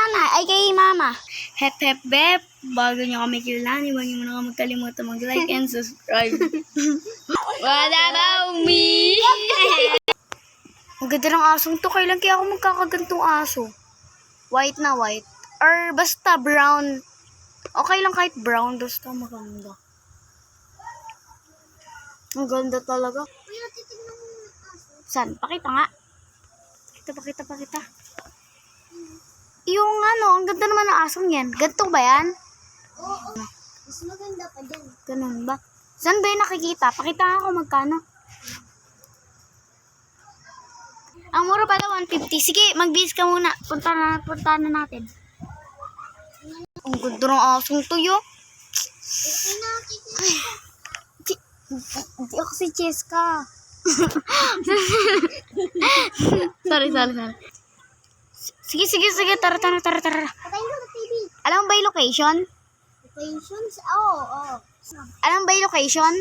nanay, ay kay mama. Hep hep bep. Bago nyo kami kilalanin, huwag niyo muna ka magkalimutan mag-like and subscribe. What about me? Ang ganda ng asong to. Kailan kaya ako magkakagantong aso? White na white. Or basta brown. Okay lang kahit brown. Basta maganda. Ang ganda talaga. Kuya, titignan mo yung aso. Saan? Pakita nga. Pakita. Yung ano, ang ganda naman ng asong yan. Ganito ba yan? Oo. Mas maganda pa dyan. Ganun ba? Saan ba yung nakikita? Pakita nga ako magkano. Ang mura pala, 150. Sige, mag-bis ka muna. Punta na natin. Ang ganda ng asong to, yo. Okay na, titignan ko. Hindi ako si Cheska. sorry. Sige. Tara. Patayin mo na TV. Alam mo ba yung location? Locations? Oo. Alam mo ba yung location?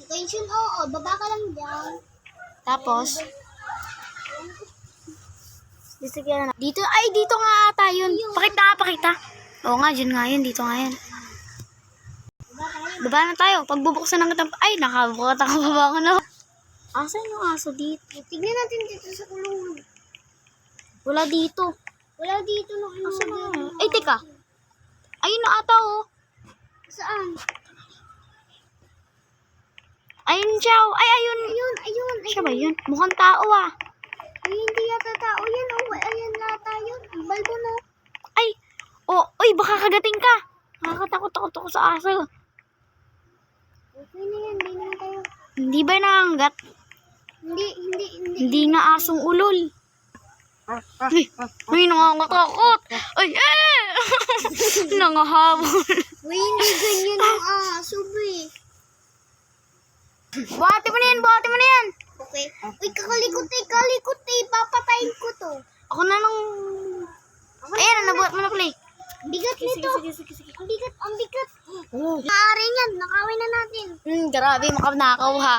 Location? Oo. Baba ka lang dyan. Tapos, dito nga ata yun. Pakita. Oo nga, dyan nga yun. Dito nga yan. Baba na tayo. Pagbubuksan ng katang... Ay, nakabukat ako baba ko na. Asan yung aso dito? Tignan natin dito sa kulungan. Wala dito. Wala dito na Asan na? Ay, teka. Ayun na ata, oh. Saan? Ayun siya, oh. Ay, ayun. Ayun. Siya ba yun? Mukhang tao, ah. Ay, hindi yata tao yan. Oh, ayan yata yun. Ang balbo no. Ay, oh. Uy, baka kagating ka. Nakakatakot ako sa aso. Okay na yan. Hindi naman tayo. Hindi ba nakanggat? Hindi. Hindi nga asong ulol. Uy, nangangatakot. Ay, nangahabol. Uy, hindi ganyan ang aso, be. Buhati mo na yan. Okay. Uy, kalikot eh. Papatayin ko to. Ako na nung... Ayan, nabuhat mo na pala eh. Bigat nito. Sige. Ang bigat. Oh. Maaari yan. Nakawin na natin. Grabe, makanakaw ha.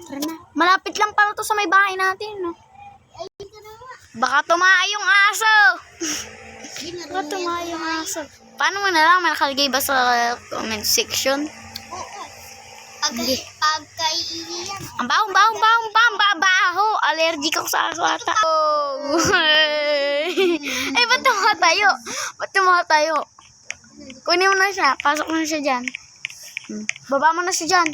Tara na. Malapit lang pala to sa may bahay natin, no? Ay, ito na nga. Baka tumaa yung aso. Hindi na Baka tumaa yung aso. Paano mo na lang? Nakalagay ba sa comment section? Oo. Pagkaiiyan. Ang baho. Allergic ako sa aso ata. Oh. Ay, ba't tumatayo? Kunin mo na siya. Pasok mo na siya dyan. Baba mo na siya dyan.